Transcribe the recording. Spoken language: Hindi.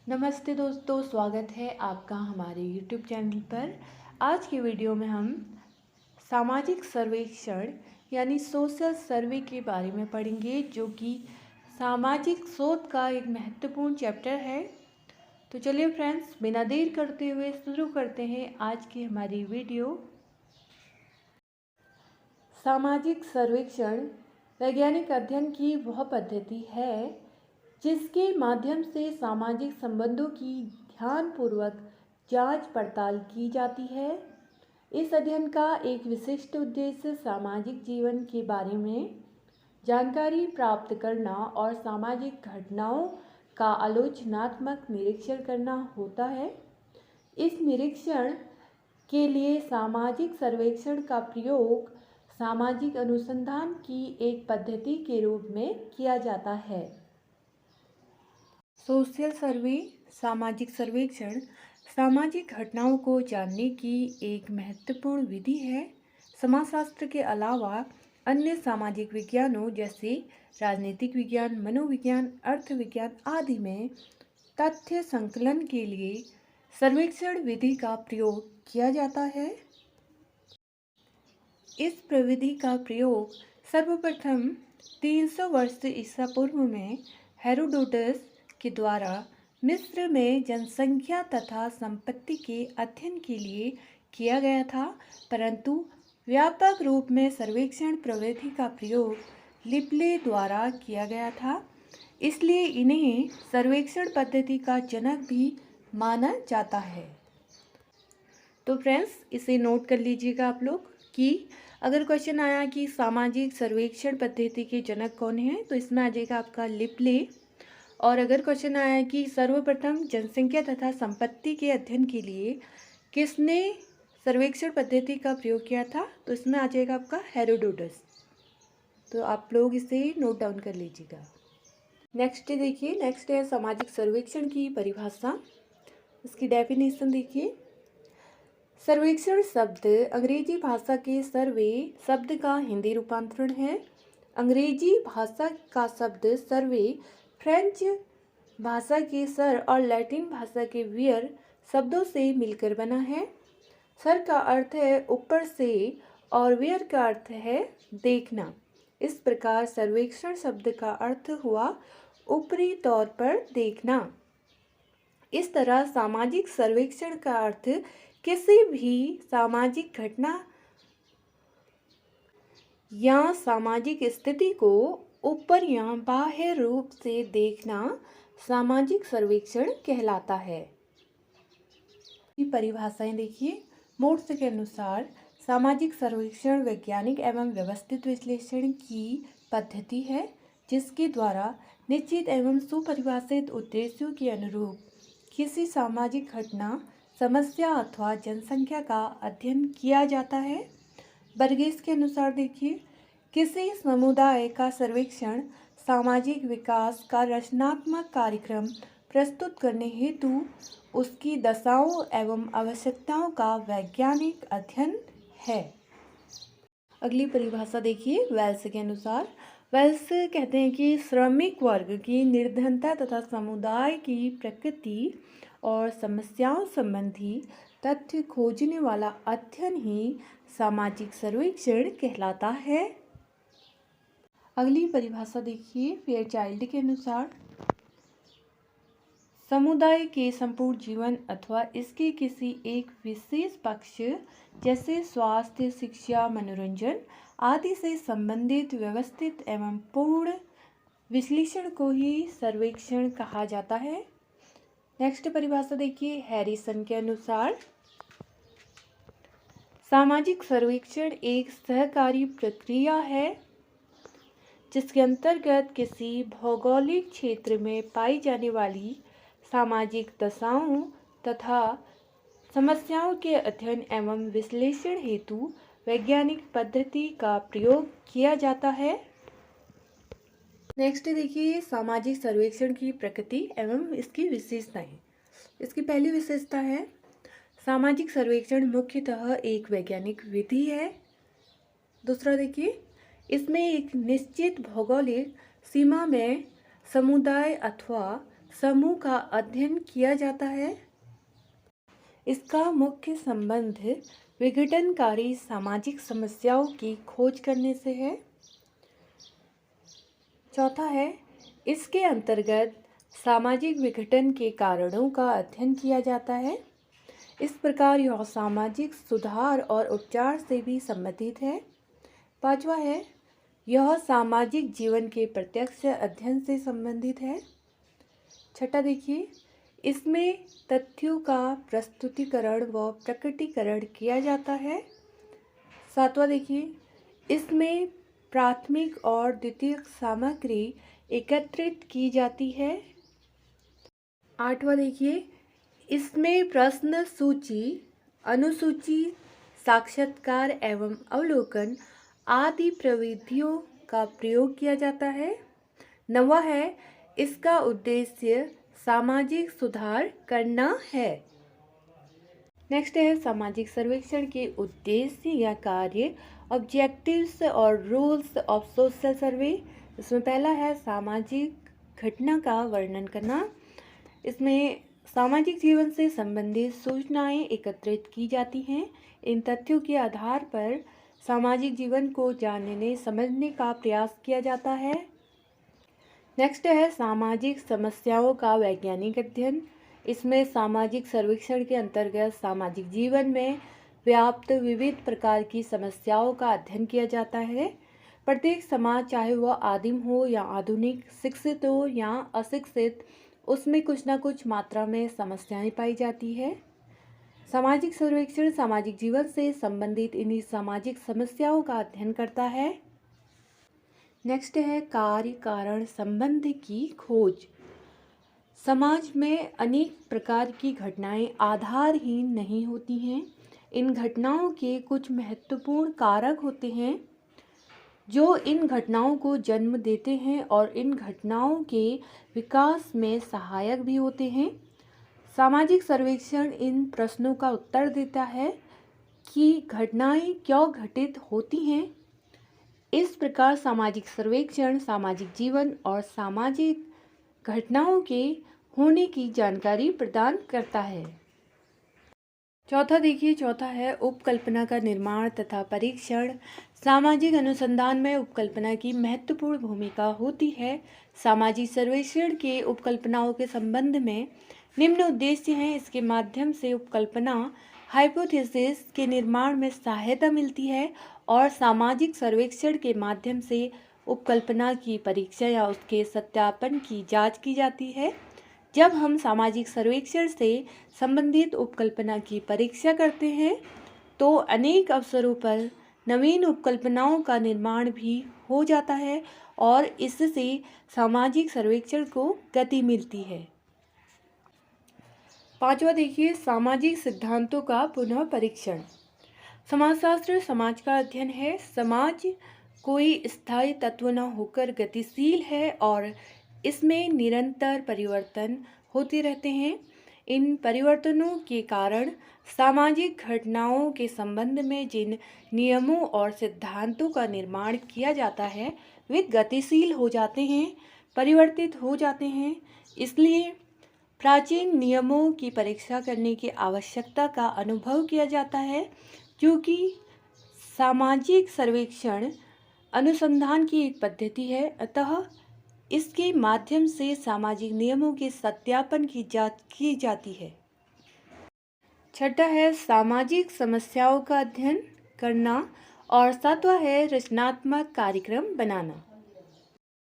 नमस्ते दोस्तों, स्वागत है आपका हमारे YouTube चैनल पर। आज की वीडियो में हम सामाजिक सर्वेक्षण यानी सोशल सर्वे के बारे में पढ़ेंगे, जो कि सामाजिक शोध का एक महत्वपूर्ण चैप्टर है। तो चलिए फ्रेंड्स, बिना देर करते हुए शुरू करते हैं आज की हमारी वीडियो। सामाजिक सर्वेक्षण वैज्ञानिक अध्ययन की वह पद्धति है जिसके माध्यम से सामाजिक संबंधों की ध्यानपूर्वक जांच पड़ताल की जाती है। इस अध्ययन का एक विशिष्ट उद्देश्य सामाजिक जीवन के बारे में जानकारी प्राप्त करना और सामाजिक घटनाओं का आलोचनात्मक निरीक्षण करना होता है। इस निरीक्षण के लिए सामाजिक सर्वेक्षण का प्रयोग सामाजिक अनुसंधान की एक पद्धति के रूप में किया जाता है। सोशल सर्वे सामाजिक सर्वेक्षण सामाजिक घटनाओं को जानने की एक महत्वपूर्ण विधि है। समाजशास्त्र के अलावा अन्य सामाजिक विज्ञानों जैसे राजनीतिक विज्ञान, मनोविज्ञान, अर्थविज्ञान आदि में तथ्य संकलन के लिए सर्वेक्षण विधि का प्रयोग किया जाता है। इस प्रविधि का प्रयोग सर्वप्रथम 300 वर्ष ईसा पूर्व में हेरोडोटस के द्वारा मिस्र में जनसंख्या तथा संपत्ति के अध्ययन के लिए किया गया था, परंतु व्यापक रूप में सर्वेक्षण प्रविधि का प्रयोग लिपले द्वारा किया गया था। इसलिए इन्हें सर्वेक्षण पद्धति का जनक भी माना जाता है। तो फ्रेंड्स, इसे नोट कर लीजिएगा आप लोग कि अगर क्वेश्चन आया कि सामाजिक सर्वेक्षण पद्धति के जनक कौन है, तो इसमें आ जाएगा आपका लिपले। और अगर क्वेश्चन आया कि सर्वप्रथम जनसंख्या तथा संपत्ति के अध्ययन के लिए किसने सर्वेक्षण पद्धति का प्रयोग किया था, तो इसमें आ जाएगा आपका हेरोडोटस। तो आप लोग इसे नोट डाउन कर लीजिएगा। नेक्स्ट देखिए, नेक्स्ट है सामाजिक सर्वेक्षण की परिभाषा। इसकी डेफिनेशन देखिए। सर्वेक्षण शब्द अंग्रेजी भाषा के सर्वे शब्द का हिंदी रूपांतरण है। अंग्रेजी भाषा का शब्द सर्वे फ्रेंच भाषा के सर और लैटिन भाषा के वियर शब्दों से मिलकर बना है। सर का अर्थ है ऊपर से और वियर का अर्थ है देखना। इस प्रकार सर्वेक्षण शब्द का अर्थ हुआ ऊपरी तौर पर देखना। इस तरह सामाजिक सर्वेक्षण का अर्थ किसी भी सामाजिक घटना या सामाजिक स्थिति को ऊपर या बाह्य रूप से देखना सामाजिक सर्वेक्षण कहलाता है। परिभाषाएं देखिए। मोर्स के अनुसार सामाजिक सर्वेक्षण वैज्ञानिक एवं व्यवस्थित विश्लेषण की पद्धति है जिसके द्वारा निश्चित एवं सुपरिभाषित उद्देश्यों के अनुरूप किसी सामाजिक घटना, समस्या अथवा जनसंख्या का अध्ययन किया जाता है। बर्गेस के अनुसार देखिए, किसी समुदाय का सर्वेक्षण सामाजिक विकास का रचनात्मक कार्यक्रम प्रस्तुत करने हेतु उसकी दशाओं एवं आवश्यकताओं का वैज्ञानिक अध्ययन है। अगली परिभाषा देखिए। वेल्स के अनुसार, वेल्स कहते हैं कि श्रमिक वर्ग की निर्धनता तथा समुदाय की प्रकृति और समस्याओं संबंधी तथ्य खोजने वाला अध्ययन ही सामाजिक सर्वेक्षण कहलाता है। अगली परिभाषा देखिए। फेयरचाइल्ड के अनुसार, समुदाय के संपूर्ण जीवन अथवा इसके किसी एक विशेष पक्ष जैसे स्वास्थ्य, शिक्षा, मनोरंजन आदि से संबंधित व्यवस्थित एवं पूर्ण विश्लेषण को ही सर्वेक्षण कहा जाता है। नेक्स्ट परिभाषा देखिए। हैरिसन के अनुसार, सामाजिक सर्वेक्षण एक सहकारी प्रक्रिया है जिसके अंतर्गत किसी भौगोलिक क्षेत्र में पाई जाने वाली सामाजिक दशाओं तथा समस्याओं के अध्ययन एवं विश्लेषण हेतु वैज्ञानिक पद्धति का प्रयोग किया जाता है। नेक्स्ट देखिए, सामाजिक सर्वेक्षण की प्रकृति एवं इसकी विशेषताएं। इसकी पहली विशेषता है, सामाजिक सर्वेक्षण मुख्यतः एक वैज्ञानिक विधि है। दूसरा देखिए, इसमें एक निश्चित भौगोलिक सीमा में समुदाय अथवा समूह का अध्ययन किया जाता है। इसका मुख्य संबंध विघटनकारी सामाजिक समस्याओं की खोज करने से है। चौथा है, इसके अंतर्गत सामाजिक विघटन के कारणों का अध्ययन किया जाता है। इस प्रकार यह सामाजिक सुधार और उपचार से भी संबंधित है। पांचवा है, यह सामाजिक जीवन के प्रत्यक्ष अध्ययन से संबंधित है। छठा देखिए, इसमें तथ्यों का प्रस्तुतिकरण व प्रकटीकरण किया जाता है। सातवां देखिए, इसमें प्राथमिक और द्वितीयक सामग्री एकत्रित की जाती है। आठवां देखिए, इसमें प्रश्न सूची, अनुसूची, साक्षात्कार एवं अवलोकन आदि प्रविधियों का प्रयोग किया जाता है। नौवां है, इसका उद्देश्य सामाजिक सुधार करना है। नेक्स्ट है सामाजिक सर्वेक्षण के उद्देश्य या कार्य, ऑब्जेक्टिव्स और रूल्स ऑफ सोशल सर्वे। इसमें पहला है सामाजिक घटना का वर्णन करना। इसमें सामाजिक जीवन से संबंधित सूचनाएं एकत्रित की जाती हैं। इन तथ्यों के आधार पर सामाजिक जीवन को जानने समझने का प्रयास किया जाता है। नेक्स्ट है सामाजिक समस्याओं का वैज्ञानिक अध्ययन। इसमें सामाजिक सर्वेक्षण के अंतर्गत सामाजिक जीवन में व्याप्त विविध प्रकार की समस्याओं का अध्ययन किया जाता है। प्रत्येक समाज, चाहे वह आदिम हो या आधुनिक, शिक्षित हो या अशिक्षित, उसमें कुछ न कुछ मात्रा में समस्याएं पाई जाती है। सामाजिक सर्वेक्षण सामाजिक जीवन से संबंधित इन्हीं सामाजिक समस्याओं का अध्ययन करता है। नेक्स्ट है कार्य कारण संबंध की खोज। समाज में अनेक प्रकार की घटनाएं आधारहीन नहीं होती हैं। इन घटनाओं के कुछ महत्वपूर्ण कारक होते हैं जो इन घटनाओं को जन्म देते हैं और इन घटनाओं के विकास में सहायक भी होते हैं। सामाजिक सर्वेक्षण इन प्रश्नों का उत्तर देता है कि घटनाएं क्यों घटित होती हैं। इस प्रकार सामाजिक सर्वेक्षण सामाजिक जीवन और सामाजिक घटनाओं के होने की जानकारी प्रदान करता है। चौथा देखिए, चौथा है उपकल्पना का निर्माण तथा परीक्षण। सामाजिक अनुसंधान में उपकल्पना की महत्वपूर्ण भूमिका होती है। सामाजिक सर्वेक्षण के उपकल्पनाओं के संबंध में निम्न उद्देश्य हैं। इसके माध्यम से उपकल्पना हाइपोथेसिस के निर्माण में सहायता मिलती है और सामाजिक सर्वेक्षण के माध्यम से उपकल्पना की परीक्षा या उसके सत्यापन की जांच की जाती है। जब हम सामाजिक सर्वेक्षण से संबंधित उपकल्पना की परीक्षा करते हैं तो अनेक अवसरों पर नवीन उपकल्पनाओं का निर्माण भी हो जाता है और इससे सामाजिक सर्वेक्षण को गति मिलती है। पांचवा देखिए, सामाजिक सिद्धांतों का पुनः परीक्षण। समाजशास्त्र समाज का अध्ययन है। समाज कोई स्थायी तत्व न होकर गतिशील है और इसमें निरंतर परिवर्तन होते रहते हैं। इन परिवर्तनों के कारण सामाजिक घटनाओं के संबंध में जिन नियमों और सिद्धांतों का निर्माण किया जाता है वे गतिशील हो जाते हैं, परिवर्तित हो जाते हैं। इसलिए प्राचीन नियमों की परीक्षा करने की आवश्यकता का अनुभव किया जाता है, क्योंकि सामाजिक सर्वेक्षण अनुसंधान की एक पद्धति है। अतः इसके माध्यम से सामाजिक नियमों के सत्यापन की जांच की जाती है। छठा है सामाजिक समस्याओं का अध्ययन करना और सातवां है रचनात्मक कार्यक्रम बनाना।